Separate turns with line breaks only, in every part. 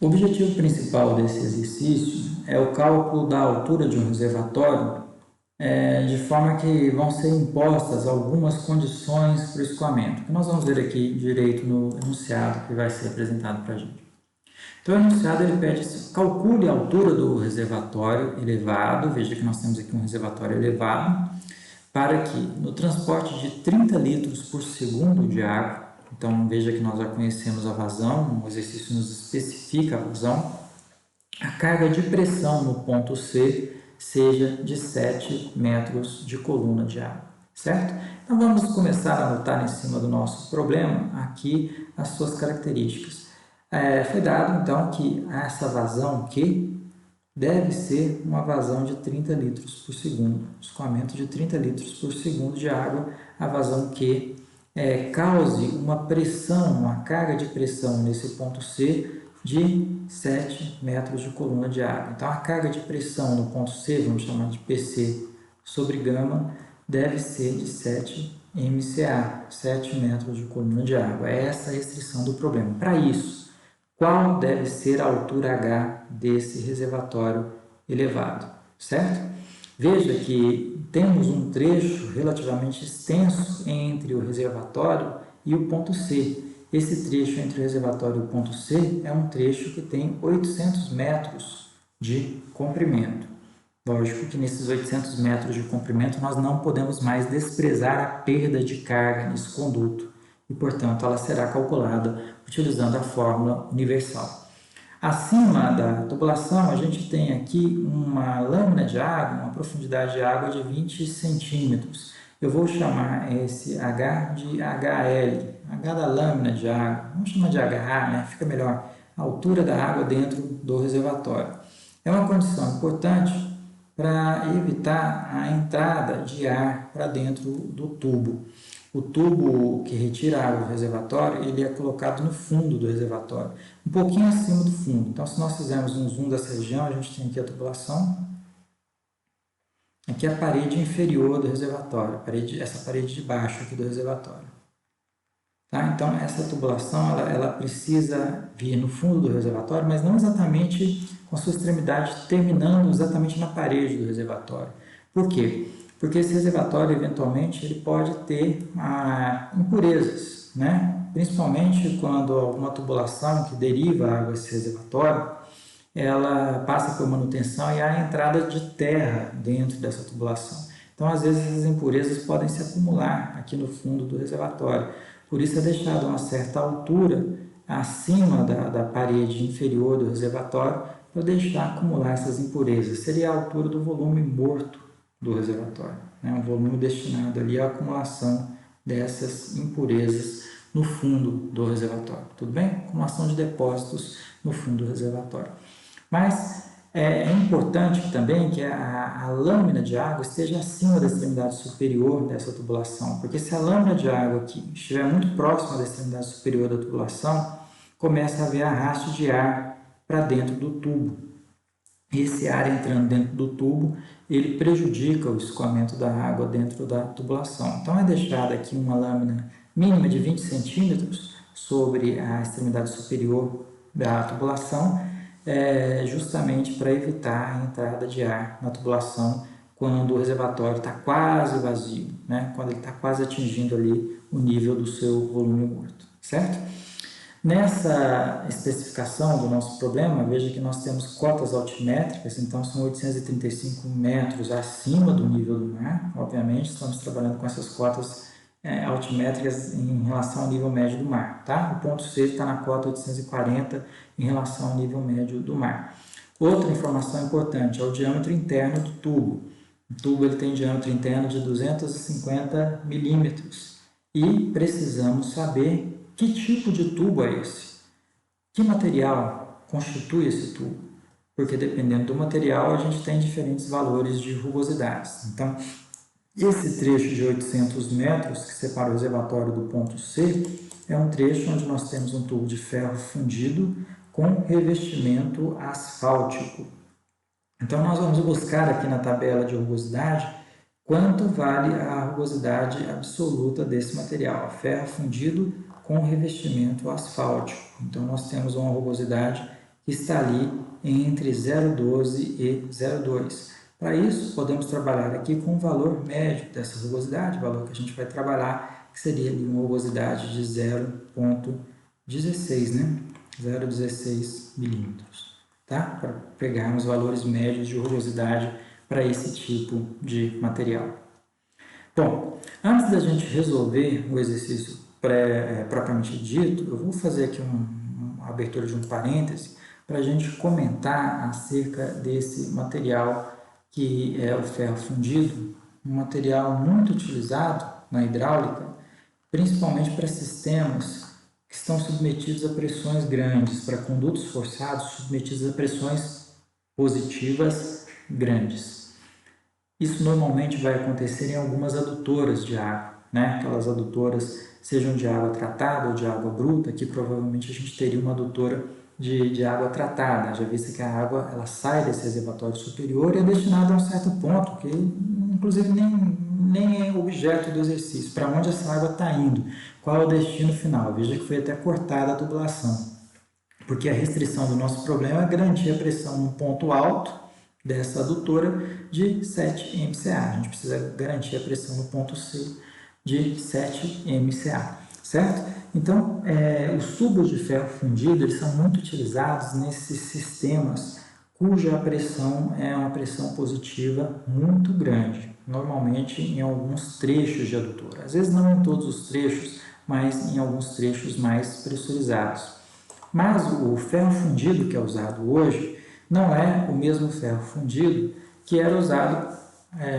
O objetivo principal desse exercício é o cálculo da altura de um reservatório, de forma que vão ser impostas algumas condições para o escoamento, que nós vamos ver aqui direito no enunciado que vai ser apresentado para a gente. Então, o enunciado ele pede assim, calcule a altura do reservatório elevado, veja que nós temos aqui um reservatório elevado, para que no transporte de 30 litros por segundo de água, então veja que nós já conhecemos a vazão, o exercício nos especifica a vazão, a carga de pressão no ponto C seja de 7 metros de coluna de água, certo? Então vamos começar a anotar em cima do nosso problema aqui as suas características. Foi dado então que essa vazão Q deve ser uma vazão de 30 litros por segundo, escoamento de 30 litros por segundo de água, a vazão Q cause uma pressão, uma carga de pressão nesse ponto C de 7 metros de coluna de água. Então, a carga de pressão no ponto C, vamos chamar de PC sobre gama, deve ser de 7 MCA, 7 metros de coluna de água. É essa a restrição do problema. Para isso, qual deve ser a altura H desse reservatório elevado, certo? Veja que temos um trecho relativamente extenso entre o reservatório e o ponto C. Esse trecho entre o reservatório e o ponto C é um trecho que tem 800 metros de comprimento. Lógico que nesses 800 metros de comprimento nós não podemos mais desprezar a perda de carga nesse conduto e, portanto, ela será calculada utilizando a fórmula universal. Acima da tubulação, a gente tem aqui uma lâmina de água, uma profundidade de água de 20 centímetros. Eu vou chamar esse H de HL, H da lâmina de água. Vamos chamar de HA, né? Fica melhor. A altura da água dentro do reservatório. É uma condição importante para evitar a entrada de ar para dentro do tubo. O tubo que retira a água do reservatório, ele é colocado no fundo do reservatório, um pouquinho acima do fundo. Então, se nós fizermos um zoom dessa região, a gente tem aqui a tubulação, aqui a parede inferior do reservatório, essa parede de baixo aqui do reservatório. Tá? Então, essa tubulação ela precisa vir no fundo do reservatório, mas não exatamente com a sua extremidade terminando exatamente na parede do reservatório. Por quê? Porque esse reservatório, eventualmente, ele pode ter impurezas, né? Principalmente quando alguma tubulação que deriva a água desse reservatório, ela passa por manutenção e há entrada de terra dentro dessa tubulação. Então, às vezes, essas impurezas podem se acumular aqui no fundo do reservatório. Por isso é deixado uma certa altura acima da parede inferior do reservatório para deixar acumular essas impurezas. Seria a altura do volume morto do reservatório, né? Um volume destinado ali à acumulação dessas impurezas no fundo do reservatório. Tudo bem? Acumulação de depósitos no fundo do reservatório. Mas é importante também que a lâmina de água esteja acima da extremidade superior dessa tubulação, porque se a lâmina de água aqui estiver muito próxima da extremidade superior da tubulação, começa a haver arraste de ar para dentro do tubo. Esse ar entrando dentro do tubo, ele prejudica o escoamento da água dentro da tubulação. Então, é deixada aqui uma lâmina mínima de 20 centímetros sobre a extremidade superior da tubulação, justamente para evitar a entrada de ar na tubulação quando o reservatório está quase vazio, né? Quando ele está quase atingindo ali o nível do seu volume morto, certo? Nessa especificação do nosso problema, veja que nós temos cotas altimétricas, então são 835 metros acima do nível do mar, obviamente, estamos trabalhando com essas cotas altimétricas em relação ao nível médio do mar, tá? O ponto C está na cota 840 em relação ao nível médio do mar. Outra informação importante é o diâmetro interno do tubo. O tubo ele tem diâmetro interno de 250 milímetros e precisamos saber que tipo de tubo é esse? Que material constitui esse tubo? Porque dependendo do material, a gente tem diferentes valores de rugosidades. Então, esse trecho de 800 metros que separa o reservatório do ponto C é um trecho onde nós temos um tubo de ferro fundido com revestimento asfáltico. Então, nós vamos buscar aqui na tabela de rugosidade quanto vale a rugosidade absoluta desse material, ferro fundido com revestimento asfáltico. Então, nós temos uma rugosidade que está ali entre 0,12 e 0,2. Para isso, podemos trabalhar aqui com o valor médio dessa rugosidade, o valor que a gente vai trabalhar, que seria ali uma rugosidade de 0,16, né? 0,16 milímetros, tá? Para pegarmos valores médios de rugosidade para esse tipo de material. Bom, antes da gente resolver o exercício propriamente dito, eu vou fazer aqui uma abertura de um parêntese para a gente comentar acerca desse material que é o ferro fundido, um material muito utilizado na hidráulica, principalmente para sistemas que estão submetidos a pressões grandes, para condutos forçados submetidos a pressões positivas grandes. Isso normalmente vai acontecer em algumas adutoras de água, né? Aquelas adutoras, sejam de água tratada ou de água bruta, que provavelmente a gente teria uma adutora de água tratada, já visto que a água ela sai desse reservatório superior e é destinada a um certo ponto, que inclusive nem é objeto do exercício, para onde essa água está indo, qual é o destino final. Veja que foi até cortada a tubulação, porque a restrição do nosso problema é garantir a pressão num ponto alto dessa adutora de 7 MCA. A gente precisa garantir a pressão no ponto C de 7 MCA, certo? Então, os tubos de ferro fundido eles são muito utilizados nesses sistemas cuja pressão é uma pressão positiva muito grande, normalmente em alguns trechos de adutora. Às vezes não em todos os trechos, mas em alguns trechos mais pressurizados. Mas o ferro fundido que é usado hoje não é o mesmo ferro fundido que era usado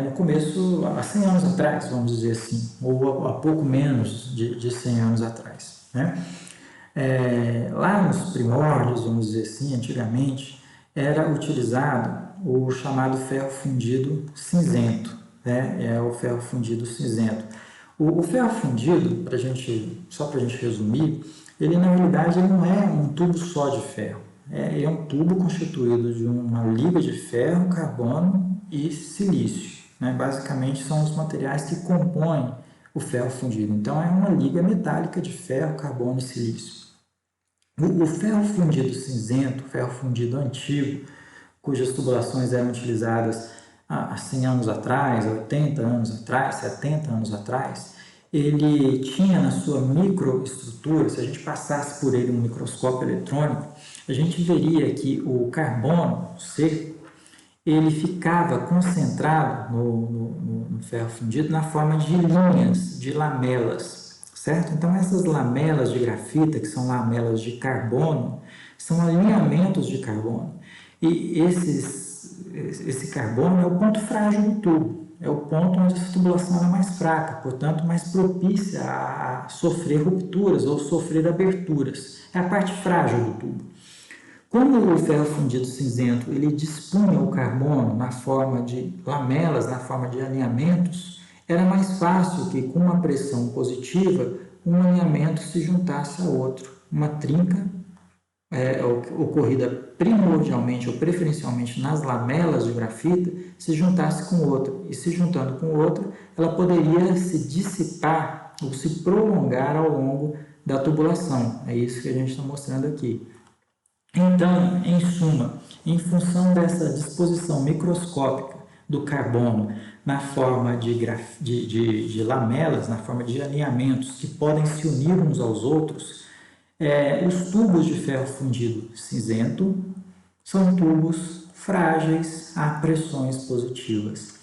no começo, há 100 anos atrás, vamos dizer assim, ou há pouco menos de 100 anos atrás, né? Lá nos primórdios, vamos dizer assim, antigamente, era utilizado o chamado ferro fundido cinzento, né? É o ferro fundido cinzento. O ferro fundido, só para a gente resumir, ele na realidade ele não é um tubo só de ferro, é um tubo constituído de uma liga de ferro, carbono e silício, né? Basicamente são os materiais que compõem o ferro fundido. Então é uma liga metálica de ferro, carbono e silício. O ferro fundido cinzento, o ferro fundido antigo, cujas tubulações eram utilizadas há 100 anos atrás, 80 anos atrás, 70 anos atrás, ele tinha na sua microestrutura, se a gente passasse por ele um microscópio eletrônico, a gente veria que o carbono seco ele ficava concentrado no ferro fundido na forma de linhas, de lamelas, certo? Então essas lamelas de grafita, que são lamelas de carbono, são alinhamentos de carbono. E esse carbono é o ponto frágil do tubo, é o ponto onde essa tubulação é mais fraca, portanto mais propícia a sofrer rupturas ou sofrer aberturas. É a parte frágil do tubo. Como o ferro fundido cinzento ele dispunha o carbono na forma de lamelas, na forma de alinhamentos, era mais fácil que com uma pressão positiva um alinhamento se juntasse a outro. Uma trinca ocorrida primordialmente ou preferencialmente nas lamelas de grafita se juntasse com outra, e se juntando com outra, ela poderia se dissipar ou se prolongar ao longo da tubulação. É isso que a gente está mostrando aqui. Então, em suma, em função dessa disposição microscópica do carbono na forma de lamelas, na forma de alinhamentos que podem se unir uns aos outros, os tubos de ferro fundido cinzento são tubos frágeis a pressões positivas.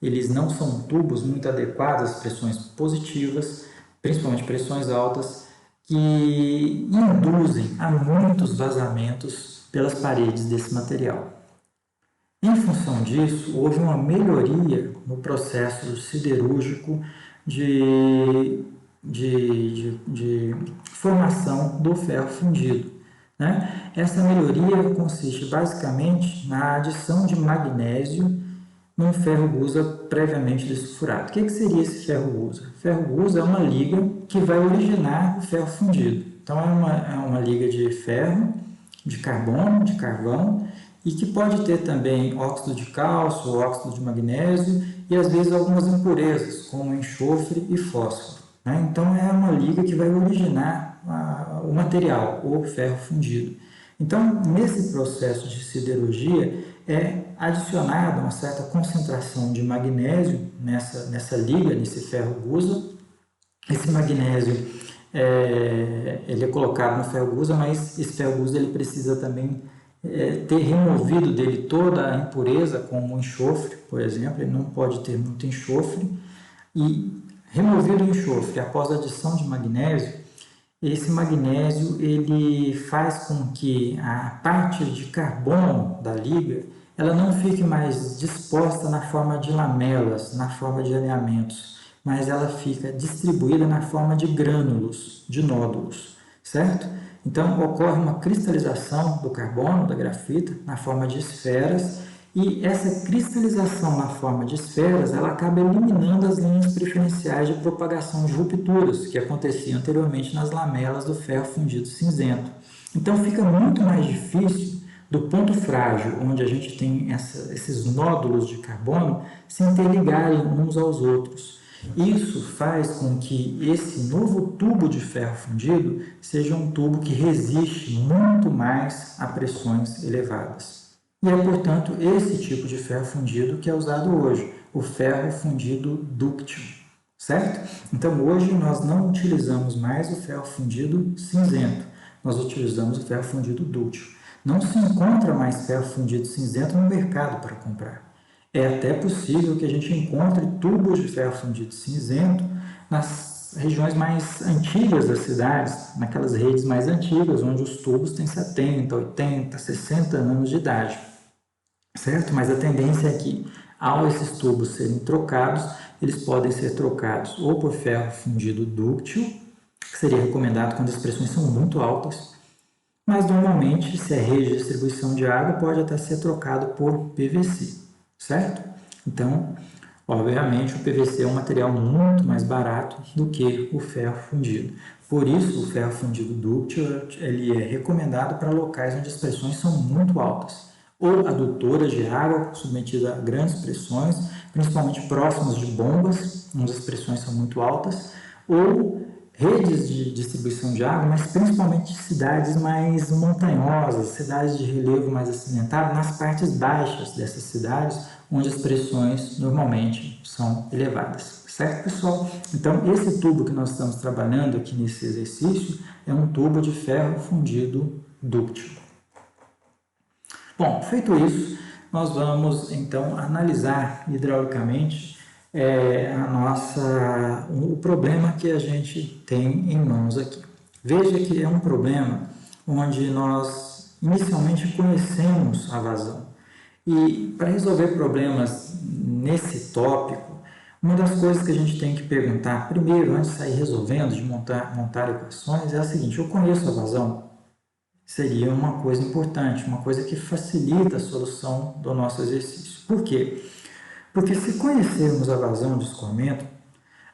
Eles não são tubos muito adequados às pressões positivas, principalmente pressões altas, que induzem a muitos vazamentos pelas paredes desse material. Em função disso, houve uma melhoria no processo siderúrgico de formação do ferro fundido, né? Essa melhoria consiste basicamente na adição de magnésio num ferro-gusa previamente dessulfurado. O que seria esse ferro-gusa? Ferro-gusa é uma liga que vai originar o ferro fundido. Então, é uma liga de ferro, de carbono, de carvão, e que pode ter também óxido de cálcio, óxido de magnésio e, às vezes, algumas impurezas, como enxofre e fósforo, né? Então, é uma liga que vai originar o material, o ferro fundido. Então, nesse processo de siderurgia, é adicionada uma certa concentração de magnésio nessa liga, nesse ferro gusa. Esse magnésio ele é colocado no ferro gusa, mas esse ferro gusa ele precisa também ter removido dele toda a impureza, como o enxofre, por exemplo, ele não pode ter muito enxofre. E removido o enxofre após a adição de magnésio, esse magnésio ele faz com que a parte de carbono da liga ela não fique mais disposta na forma de lamelas, na forma de alinhamentos, mas ela fica distribuída na forma de grânulos, de nódulos, certo? Então ocorre uma cristalização do carbono, da grafita, na forma de esferas, e essa cristalização na forma de esferas, ela acaba eliminando as linhas preferenciais de propagação de rupturas que aconteciam anteriormente nas lamelas do ferro fundido cinzento. Então fica muito mais difícil do ponto frágil, onde a gente tem esses nódulos de carbono, se interligarem uns aos outros. Isso faz com que esse novo tubo de ferro fundido seja um tubo que resiste muito mais a pressões elevadas. E é, portanto, esse tipo de ferro fundido que é usado hoje, o ferro fundido dúctil, certo? Então, hoje nós não utilizamos mais o ferro fundido cinzento, nós utilizamos o ferro fundido dúctil. Não se encontra mais ferro fundido cinzento no mercado para comprar. É até possível que a gente encontre tubos de ferro fundido cinzento nas regiões mais antigas das cidades, naquelas redes mais antigas, onde os tubos têm 70, 80, 60 anos de idade, certo? Mas a tendência é que, ao esses tubos serem trocados, eles podem ser trocados ou por ferro fundido dúctil, que seria recomendado quando as pressões são muito altas, mas normalmente, se é rede de distribuição de água, pode até ser trocado por PVC, certo? Então, obviamente, o PVC é um material muito mais barato do que o ferro fundido. Por isso, o ferro fundido dúctil ele é recomendado para locais onde as pressões são muito altas, ou adutoras de água submetida a grandes pressões, principalmente próximas de bombas, onde as pressões são muito altas, ou redes de distribuição de água, mas principalmente cidades mais montanhosas, cidades de relevo mais acidentado, nas partes baixas dessas cidades, onde as pressões normalmente são elevadas. Certo, pessoal? Então, esse tubo que nós estamos trabalhando aqui nesse exercício é um tubo de ferro fundido dúctil. Bom, feito isso, nós vamos então analisar hidraulicamente o problema que a gente tem em mãos aqui. Veja que é um problema onde nós inicialmente conhecemos a vazão. E para resolver problemas nesse tópico, uma das coisas que a gente tem que perguntar primeiro, antes de sair resolvendo, de montar equações, é a seguinte: eu conheço a vazão? Seria uma coisa importante, uma coisa que facilita a solução do nosso exercício. Por quê? Porque se conhecermos a vazão de escoamento,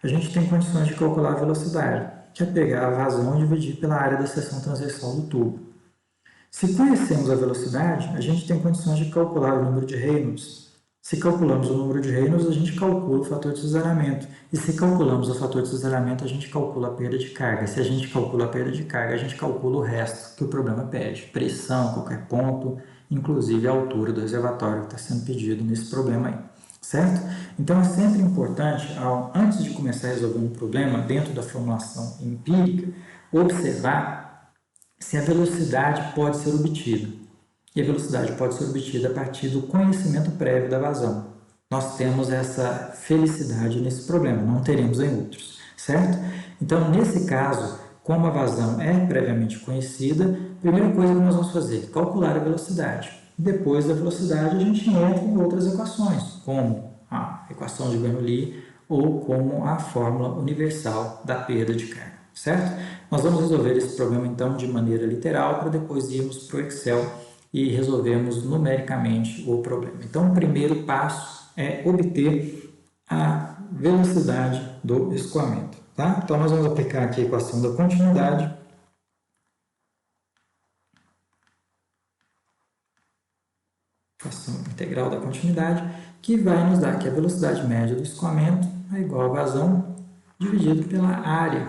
a gente tem condições de calcular a velocidade, que é pegar a vazão e dividir pela área da seção transversal do tubo. Se conhecemos a velocidade, a gente tem condições de calcular o número de Reynolds. Se calculamos o número de Reynolds, a gente calcula o fator de cisalhamento. E se calculamos o fator de cisalhamento, a gente calcula a perda de carga. Se a gente calcula a perda de carga, a gente calcula o resto que o problema pede. Pressão, qualquer ponto, inclusive a altura do reservatório que está sendo pedido nesse problema aí. Certo? Então, é sempre importante, antes de começar a resolver um problema, dentro da formulação empírica, observar se a velocidade pode ser obtida. E a velocidade pode ser obtida a partir do conhecimento prévio da vazão. Nós temos essa felicidade nesse problema, não teremos em outros, certo? Então, nesse caso, como a vazão é previamente conhecida, a primeira coisa que nós vamos fazer é calcular a velocidade. Depois da velocidade, a gente entra em outras equações, como a equação de Bernoulli ou como a fórmula universal da perda de carga, certo? Nós vamos resolver esse problema, então, de maneira literal, para depois irmos para o Excel e resolvermos numericamente o problema. Então, o primeiro passo é obter a velocidade do escoamento. Tá? Então, nós vamos aplicar aqui a equação da continuidade. Equação integral da continuidade, que vai nos dar que a velocidade média do escoamento é igual a vazão dividido pela área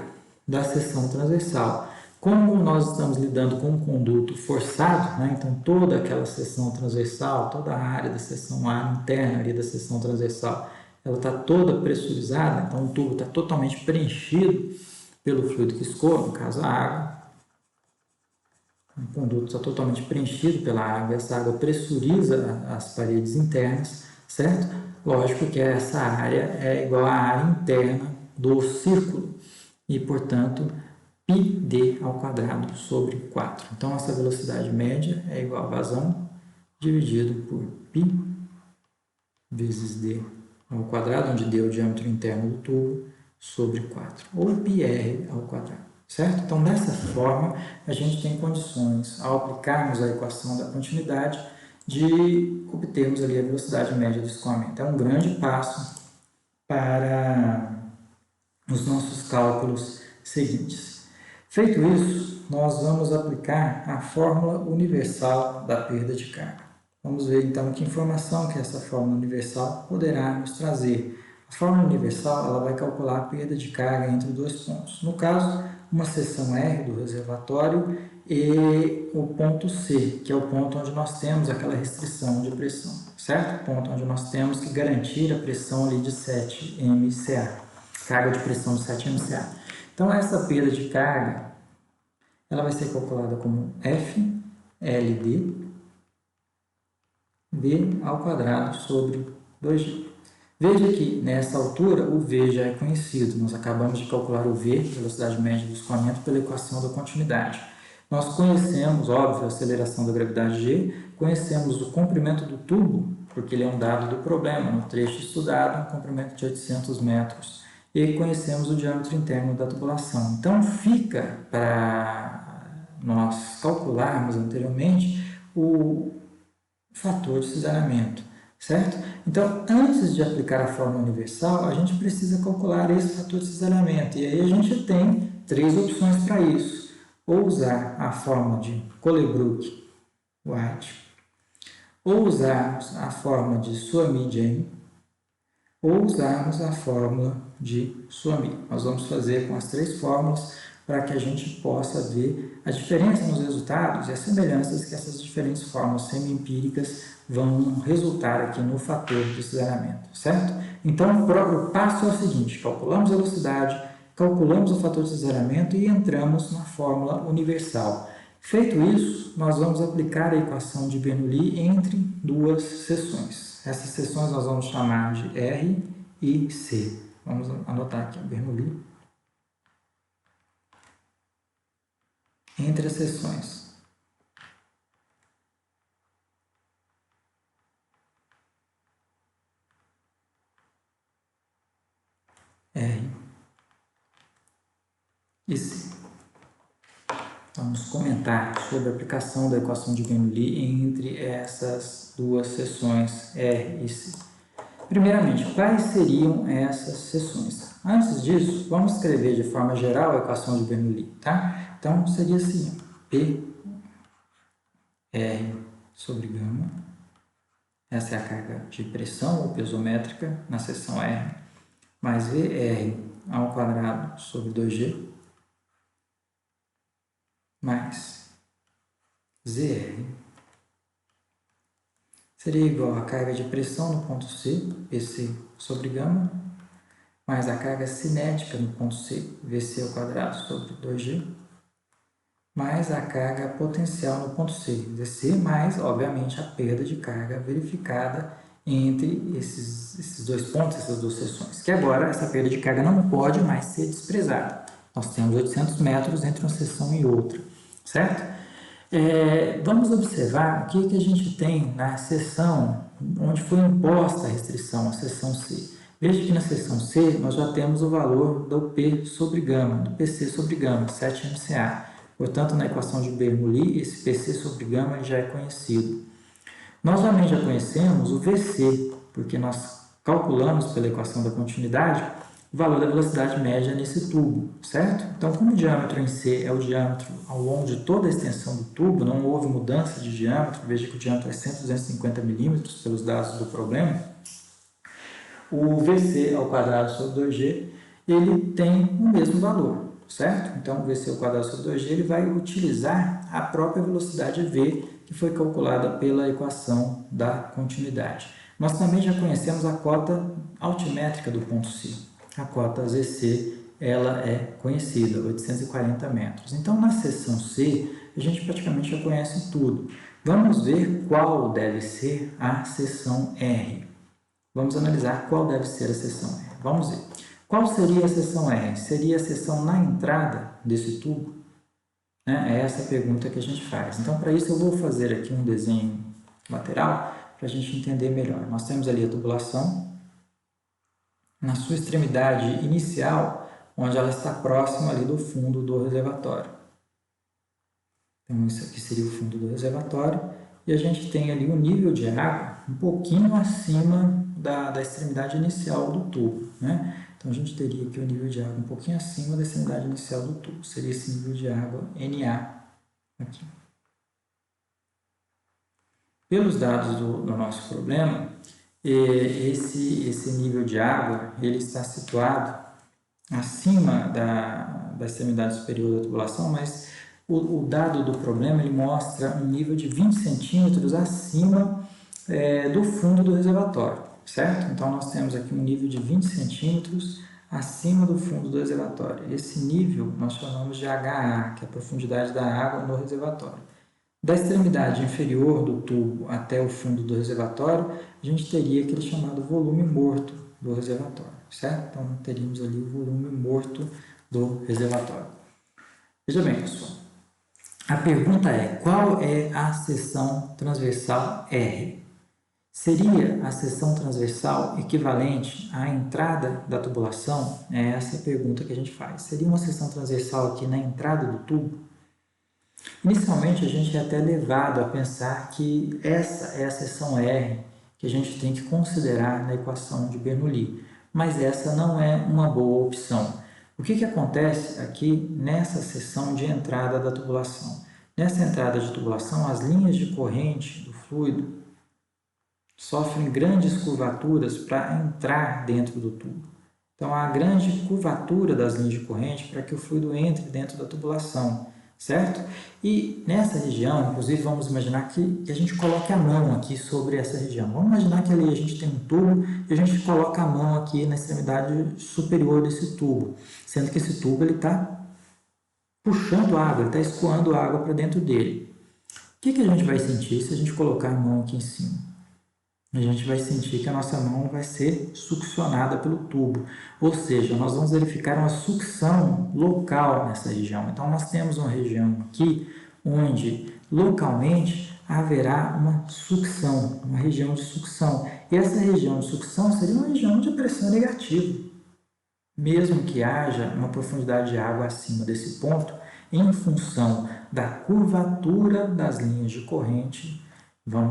da seção transversal. Como nós estamos lidando com um conduto forçado, né? Então toda aquela seção transversal, toda a área da seção A interna ali da seção transversal, ela está toda pressurizada, então o tubo está totalmente preenchido pelo fluido que escoa, no caso a água. O conduto está totalmente preenchido pela água, essa água pressuriza as paredes internas, certo? Lógico que essa área é igual à área interna do círculo e, portanto, πd ao quadrado sobre 4. Então, essa velocidade média é igual a vazão dividido por π vezes d ao quadrado, onde d é o diâmetro interno do tubo, sobre 4, ou πr ao quadrado. Certo? Então, dessa forma, a gente tem condições, ao aplicarmos a equação da continuidade, de obtermos ali a velocidade média do escoamento. É um grande passo para os nossos cálculos seguintes. Feito isso, nós vamos aplicar a fórmula universal da perda de carga. Vamos ver então que informação que essa fórmula universal poderá nos trazer. A fórmula universal ela vai calcular a perda de carga entre dois pontos. No caso, uma seção R do reservatório e o ponto C, que é o ponto onde nós temos aquela restrição de pressão, certo? O ponto onde nós temos que garantir a pressão ali de 7 MCA, carga de pressão de 7 MCA. Então, essa perda de carga, ela vai ser calculada como F, LD, V ao quadrado sobre 2G. Veja que, nessa altura, o V já é conhecido. Nós acabamos de calcular o V, velocidade média do escoamento, pela equação da continuidade. Nós conhecemos, óbvio, a aceleração da gravidade G, conhecemos o comprimento do tubo, porque ele é um dado do problema, no trecho estudado, um comprimento de 800 metros. E conhecemos o diâmetro interno da tubulação. Então, fica para nós calcularmos anteriormente o fator de cisalhamento, certo? Então, antes de aplicar a fórmula universal, a gente precisa calcular esse fator de cisalhamento. E aí a gente tem três opções para isso. Ou usar a fórmula de Colebrook-White, ou usarmos a fórmula de Suomi-Jain, ou usarmos a fórmula de Suomi. Nós vamos fazer com as três fórmulas para que a gente possa ver a diferença nos resultados e as semelhanças que essas diferentes fórmulas semi-empíricas vão resultar aqui no fator de cisalhamento, certo? Então, o passo é o seguinte: calculamos a velocidade, calculamos o fator de cisalhamento e entramos na fórmula universal. Feito isso, nós vamos aplicar a equação de Bernoulli entre duas seções. Essas seções nós vamos chamar de R e C. Vamos anotar aqui, Bernoulli. Entre as seções R e C. Vamos comentar sobre a aplicação da equação de Bernoulli entre essas duas seções R e C. Primeiramente, quais seriam essas seções? Antes disso, vamos escrever de forma geral a equação de Bernoulli, tá? Então, seria assim, P R sobre gama, essa é a carga de pressão ou pesométrica na seção R, mais VR ao quadrado sobre 2G, mais ZR, seria igual a carga de pressão no ponto C, PC sobre gama, mais a carga cinética no ponto C, VC ao quadrado sobre 2G, mais a carga potencial no ponto C, VC, mais, obviamente, a perda de carga verificada entre esses dois pontos, essas duas seções. Que agora, essa perda de carga não pode mais ser desprezada. Nós temos 800 metros entre uma seção e outra, certo? Vamos observar o que a gente tem na seção onde foi imposta a restrição, a seção C. Veja que na seção C nós já temos o valor do P sobre gama, do PC sobre gama, 7 MCA. Portanto, na equação de Bernoulli, esse PC sobre gama já é conhecido. Nós também já conhecemos o VC, porque nós calculamos pela equação da continuidade o valor da velocidade média nesse tubo, certo? Então, como o diâmetro em C é o diâmetro ao longo de toda a extensão do tubo, não houve mudança de diâmetro, veja que o diâmetro é 100-250 milímetros pelos dados do problema, o VC ao quadrado sobre 2G, ele tem o mesmo valor. certo? Então, VC ao quadrado sobre 2G ele vai utilizar a própria velocidade V, que foi calculada pela equação da continuidade. Nós também já conhecemos a cota altimétrica do ponto C. A cota ZC, ela é conhecida, 840 metros. Então, na seção C, a gente praticamente já conhece tudo. Vamos ver qual deve ser a seção R. Vamos analisar qual deve ser a seção R. Vamos ver. Qual seria a seção R? Seria a seção na entrada desse tubo? É essa a pergunta que a gente faz. Então, para isso, eu vou fazer aqui um desenho lateral para a gente entender melhor. Nós temos ali a tubulação, na sua extremidade inicial, onde ela está próxima ali do fundo do reservatório. Então, isso aqui seria o fundo do reservatório. E a gente tem ali o nível de água um pouquinho acima da extremidade inicial do tubo, né? Então, a gente teria aqui o nível de água um pouquinho acima da extremidade inicial do tubo. Seria esse nível de água NA aqui. Pelos dados do nosso problema, esse nível de água ele está situado acima da extremidade superior da tubulação, mas o dado do problema ele mostra um nível de 20 centímetros acima do fundo do reservatório, certo? Então, nós temos aqui um nível de 20 centímetros acima do fundo do reservatório. Esse nível nós chamamos de HA, que é a profundidade da água no reservatório. Da extremidade inferior do tubo até o fundo do reservatório, a gente teria aquele chamado volume morto do reservatório, certo? Então, teríamos ali o volume morto do reservatório. Veja bem, pessoal. A pergunta é, qual é a seção transversal R? Seria a seção transversal equivalente à entrada da tubulação? É essa a pergunta que a gente faz. Seria uma seção transversal aqui na entrada do tubo? Inicialmente, a gente é até levado a pensar que essa é a seção R que a gente tem que considerar na equação de Bernoulli, mas essa não é uma boa opção. O que acontece aqui nessa seção de entrada da tubulação? Nessa entrada de tubulação, as linhas de corrente do fluido sofrem grandes curvaturas para entrar dentro do tubo. Então, há grande curvatura das linhas de corrente para que o fluido entre dentro da tubulação, certo? E nessa região, inclusive, vamos imaginar que a gente coloque a mão aqui sobre essa região. Vamos imaginar que ali a gente tem um tubo e a gente coloca a mão aqui na extremidade superior desse tubo, sendo que esse tubo está puxando água, ele está escoando água para dentro dele. O que a gente vai sentir se a gente colocar a mão aqui em cima? A gente vai sentir que a nossa mão vai ser succionada pelo tubo, ou seja, nós vamos verificar uma sucção local nessa região. Então, nós temos uma região aqui onde localmente haverá uma sucção, uma região de sucção. E essa região de sucção seria uma região de pressão negativa. Mesmo que haja uma profundidade de água acima desse ponto, em função da curvatura das linhas de corrente,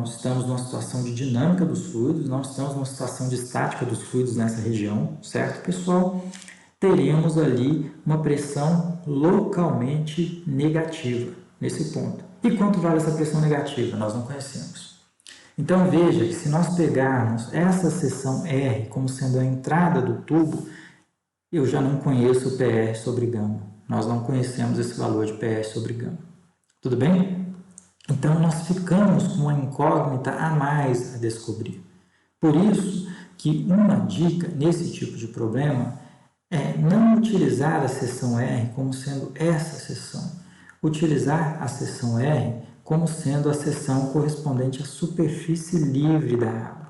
estamos numa situação de dinâmica dos fluidos, não estamos numa situação de estática dos fluidos nessa região, certo, pessoal? Teremos ali uma pressão localmente negativa nesse ponto. E quanto vale essa pressão negativa? Nós não conhecemos. Então, veja que se nós pegarmos essa seção R como sendo a entrada do tubo, eu já não conheço o PR sobre gama. Nós não conhecemos esse valor de PR sobre gama. Tudo bem? Então, nós ficamos com uma incógnita a mais a descobrir. Por isso que uma dica nesse tipo de problema é não utilizar a seção R como sendo essa seção. Utilizar a seção R como sendo a seção correspondente à superfície livre da água,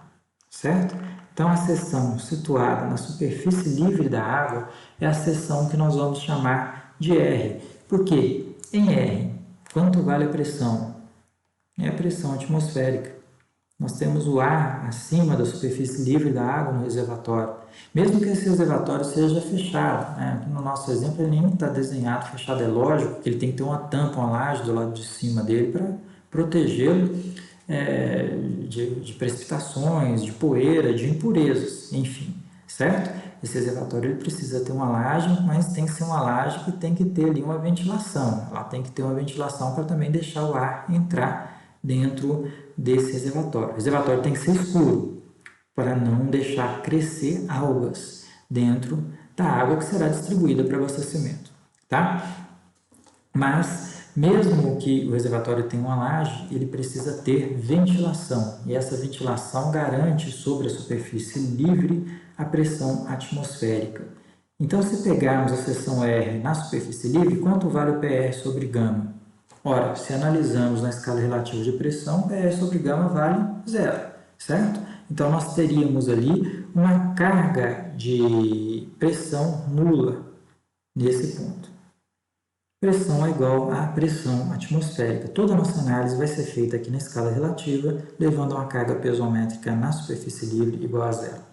certo? Então, a seção situada na superfície livre da água é a seção que nós vamos chamar de R. Por quê? Em R, quanto vale a pressão? É a pressão atmosférica. Nós temos o ar acima da superfície livre da água no reservatório. Mesmo que esse reservatório seja fechado, né? Aqui no nosso exemplo ele nem está desenhado fechado, é lógico que ele tem que ter uma tampa, uma laje do lado de cima dele para protegê-lo de precipitações, de poeira, de impurezas, enfim, certo? Esse reservatório ele precisa ter uma laje, mas tem que ser uma laje que tem que ter ali uma ventilação. Ela tem que ter uma ventilação para também deixar o ar entrar dentro desse reservatório. O reservatório tem que ser escuro para não deixar crescer algas dentro da água que será distribuída para abastecimento, tá? Mas, mesmo que o reservatório tenha uma laje, ele precisa ter ventilação, e essa ventilação garante sobre a superfície livre a pressão atmosférica. Então, se pegarmos a seção R na superfície livre, quanto vale o PR sobre gama? Ora, se analisamos na escala relativa de pressão, PR sobre gama vale zero, certo? Então, nós teríamos ali uma carga de pressão nula nesse ponto. Pressão é igual à pressão atmosférica. Toda a nossa análise vai ser feita aqui na escala relativa, levando a uma carga piezométrica na superfície livre igual a zero.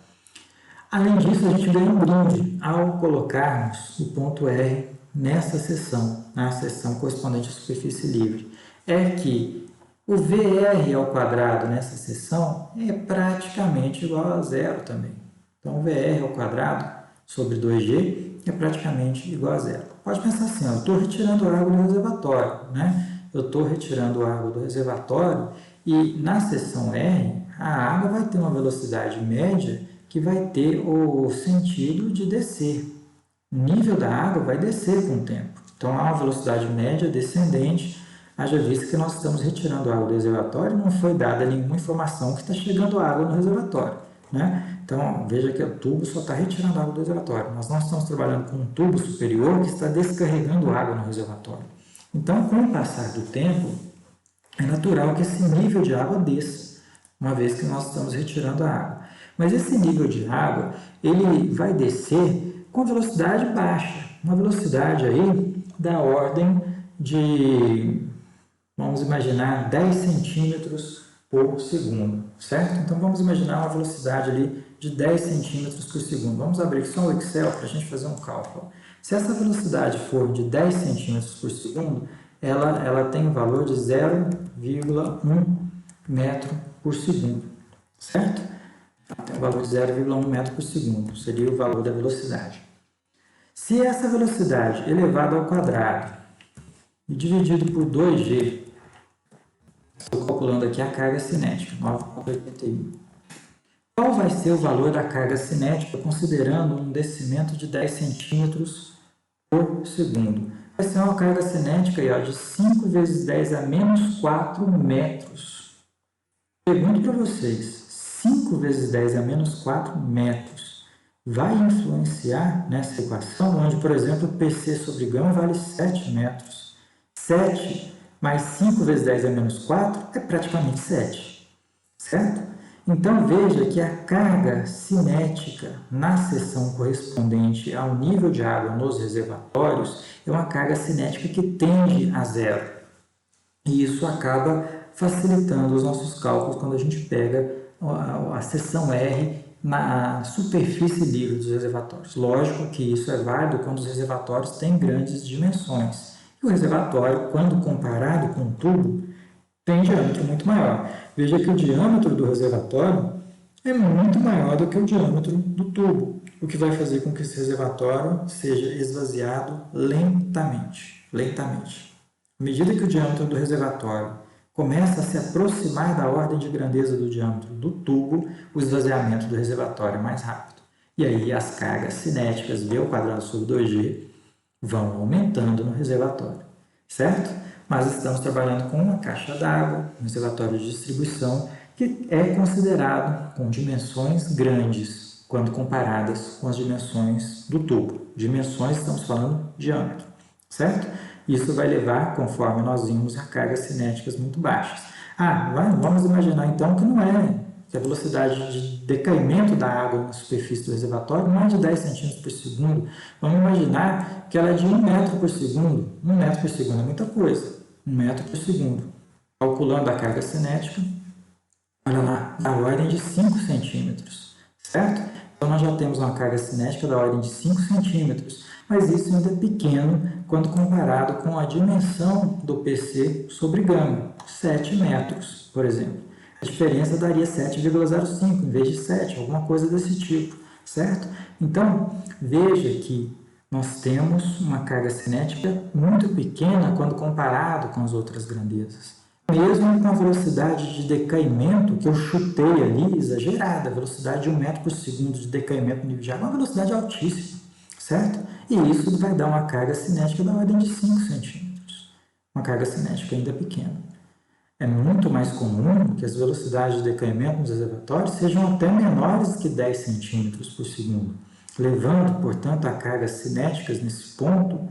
Além disso, a gente ganha um brinde ao colocarmos o ponto R nessa seção, na seção correspondente à superfície livre. É que o VR ao quadrado nessa seção é praticamente igual a zero também. Então, o VR ao quadrado sobre 2G é praticamente igual a zero. Pode pensar assim, eu estou retirando água do reservatório, né? Eu estou retirando água do reservatório e na seção R, a água vai ter uma velocidade média que vai ter o sentido de descer. O nível da água vai descer com o tempo. Então, há uma velocidade média descendente, haja visto que nós estamos retirando água do reservatório e não foi dada nenhuma informação que está chegando água no reservatório, né? Então, veja que o tubo só está retirando água do reservatório. Nós não estamos trabalhando com um tubo superior que está descarregando água no reservatório. Então, com o passar do tempo, é natural que esse nível de água desça, uma vez que nós estamos retirando a água. Mas esse nível de água, ele vai descer com velocidade baixa, uma velocidade aí da ordem de, vamos imaginar, 10 centímetros por segundo, certo? Então, vamos imaginar uma velocidade ali de 10 centímetros por segundo. Vamos abrir só o Excel para a gente fazer um cálculo. Se essa velocidade for de 10 centímetros por segundo, ela tem um valor de 0,1 metro por segundo, certo? Tem um valor de 0,1 metro por segundo, seria o valor da velocidade. Se essa velocidade elevada ao quadrado e dividido por 2G, estou calculando aqui a carga cinética, 9,81. Qual vai ser o valor da carga cinética considerando um descimento de 10 centímetros por segundo? Vai ser uma carga cinética aí, de 5 vezes 10 a menos 4 metros. Pergunto para vocês, 5 vezes 10 a menos 4 metros vai influenciar nessa equação, onde, por exemplo, PC sobre gama vale 7 metros. 7 mais 5 vezes 10 a menos 4 é praticamente 7, certo? Então, veja que a carga cinética na seção correspondente ao nível de água nos reservatórios é uma carga cinética que tende a zero. E isso acaba facilitando os nossos cálculos quando a gente pega a seção R na superfície livre dos reservatórios. Lógico que isso é válido quando os reservatórios têm grandes dimensões. E o reservatório, quando comparado com o tubo, tem um diâmetro muito maior. Veja que o diâmetro do reservatório é muito maior do que o diâmetro do tubo, o que vai fazer com que esse reservatório seja esvaziado lentamente. À medida que o diâmetro do reservatório começa a se aproximar da ordem de grandeza do diâmetro do tubo, o esvaziamento do reservatório é mais rápido. E aí as cargas cinéticas V ao quadrado sobre 2G vão aumentando no reservatório, certo? Mas estamos trabalhando com uma caixa d'água, um reservatório de distribuição, que é considerado com dimensões grandes quando comparadas com as dimensões do tubo. Dimensões, estamos falando diâmetro, certo? Isso vai levar, conforme nós vimos, a cargas cinéticas muito baixas. Vamos imaginar então que não é, que a velocidade de decaimento da água na superfície do reservatório não é de 10 centímetros por segundo. Vamos imaginar que ela é de 1 metro por segundo. 1 metro por segundo é muita coisa. 1 metro por segundo. Calculando a carga cinética, olha lá, da ordem de 5 centímetros, certo? Então, nós já temos uma carga cinética da ordem de 5 centímetros, mas isso ainda é pequeno quando comparado com a dimensão do PC sobre gama, 7 metros, por exemplo. A diferença daria 7,05 em vez de 7, alguma coisa desse tipo, certo? Então, veja que nós temos uma carga cinética muito pequena quando comparado com as outras grandezas. Mesmo com a velocidade de decaimento que eu chutei ali, exagerada, a velocidade de 1 metro por segundo de decaimento no nível de água é uma velocidade altíssima, certo? E isso vai dar uma carga cinética da ordem de 5 centímetros, uma carga cinética ainda pequena. É muito mais comum que as velocidades de decaimento nos reservatórios sejam até menores que 10 centímetros por segundo, levando, portanto, a cargas cinéticas nesse ponto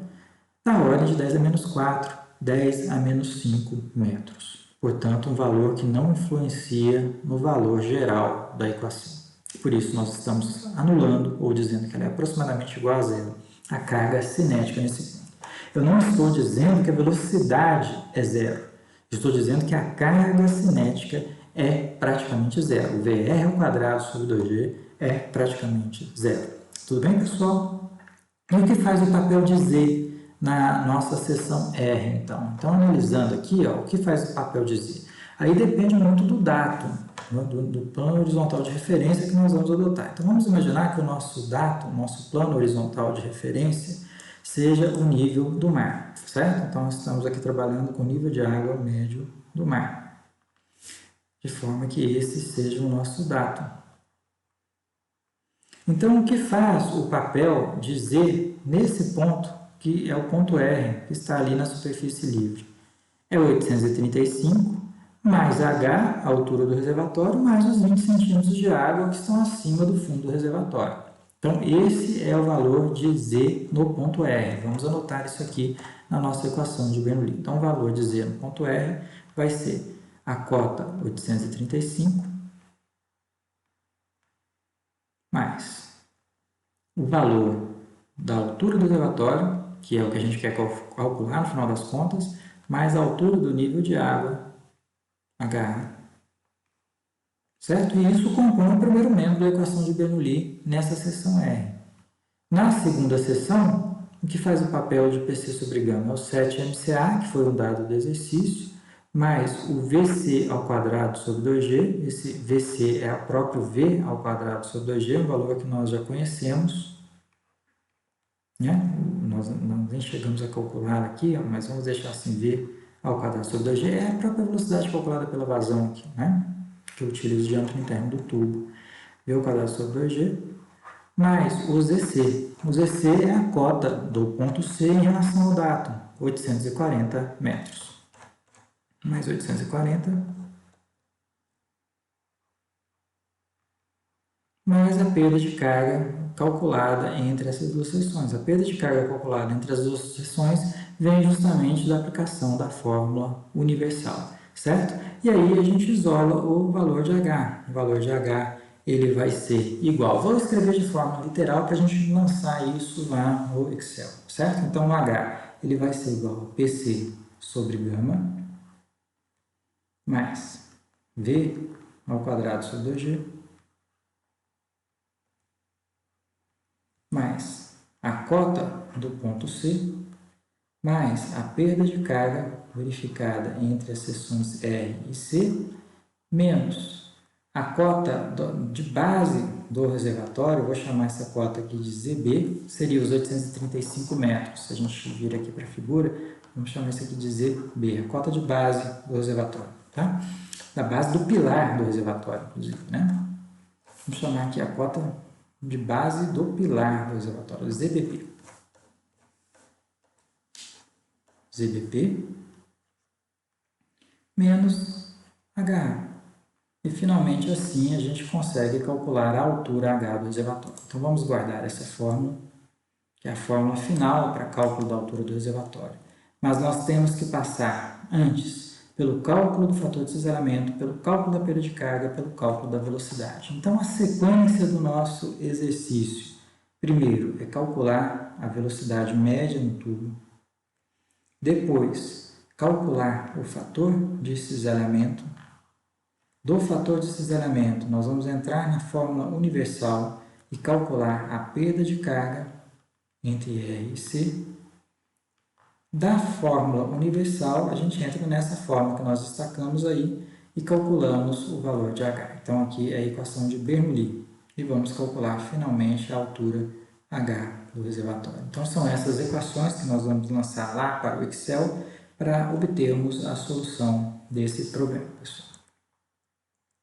da ordem de 10 a menos 4, 10 a menos 5 metros. Portanto, um valor que não influencia no valor geral da equação. Por isso, nós estamos anulando ou dizendo que ela é aproximadamente igual a zero, a carga cinética nesse ponto. Eu não estou dizendo que a velocidade é zero. Estou dizendo que a carga cinética é praticamente zero. O VR ao quadrado sobre 2G é praticamente zero. Tudo bem, pessoal? E o que faz o papel de Z na nossa seção R, então? Então, analisando aqui, ó, o que faz o papel de Z? Aí depende muito do datum, né, do plano horizontal de referência que nós vamos adotar. Então, vamos imaginar que o nosso datum, o nosso plano horizontal de referência, seja o nível do mar, certo? Então, nós estamos aqui trabalhando com o nível de água médio do mar, de forma que esse seja o nosso datum. Então, o que faz o papel de Z nesse ponto, que é o ponto R, que está ali na superfície livre? É 835 mais H, a altura do reservatório, mais os 20 centímetros de água que estão acima do fundo do reservatório. Então, esse é o valor de Z no ponto R. Vamos anotar isso aqui na nossa equação de Bernoulli. Então, o valor de Z no ponto R vai ser a cota 835 mais o valor da altura do reservatório, que é o que a gente quer calcular no final das contas, mais a altura do nível de água, H. Certo? E isso compõe o primeiro membro da equação de Bernoulli nessa seção R. Na segunda seção, o que faz o papel de PC sobre gama é o 7MCA, que foi o dado do exercício, mais o VC ao quadrado sobre 2G. Esse VC é o próprio V ao quadrado sobre 2G, um valor que nós já conhecemos. Né? Nós nem chegamos a calcular aqui, mas vamos deixar assim, V ao quadrado sobre 2G é a própria velocidade calculada pela vazão aqui, né? Que eu utilizo o diâmetro interno do tubo. V ao quadrado sobre 2G, mais o ZC. O ZC é a cota do ponto C em relação ao datum, 840 metros. Mais 840, mais a perda de carga calculada entre essas duas seções. A perda de carga calculada entre as duas seções vem justamente da aplicação da fórmula universal, certo? E aí a gente isola o valor de H. O valor de H ele vai ser igual. Vou escrever de forma literal para a gente lançar isso lá no Excel, certo? Então o H ele vai ser igual a PC sobre gama mais V ao quadrado sobre 2G mais a cota do ponto C, mais a perda de carga verificada entre as seções R e C, menos a cota de base do reservatório, vou chamar essa cota aqui de ZB, seria os 835 metros. Se a gente vir aqui para a figura, vamos chamar isso aqui de ZB, a cota de base do reservatório, tá? Da base do pilar do reservatório, inclusive, né? Vamos chamar aqui a cota de base do pilar do reservatório, ZBP. ZBP menos HA. E, finalmente, assim, a gente consegue calcular a altura H do reservatório. Então, vamos guardar essa fórmula, que é a fórmula final para cálculo da altura do reservatório. Mas nós temos que passar, antes, pelo cálculo do fator de cisalhamento, pelo cálculo da perda de carga, pelo cálculo da velocidade. Então, a sequência do nosso exercício, primeiro, é calcular a velocidade média no tubo. Depois, calcular o fator de cisalhamento. Do fator de cisalhamento, nós vamos entrar na fórmula universal e calcular a perda de carga entre R e C. Da fórmula universal, a gente entra nessa fórmula que nós destacamos aí e calculamos o valor de H. Então, aqui é a equação de Bernoulli. E vamos calcular, finalmente, a altura H do reservatório. Então, são essas equações que nós vamos lançar lá para o Excel para obtermos a solução desse problema, pessoal.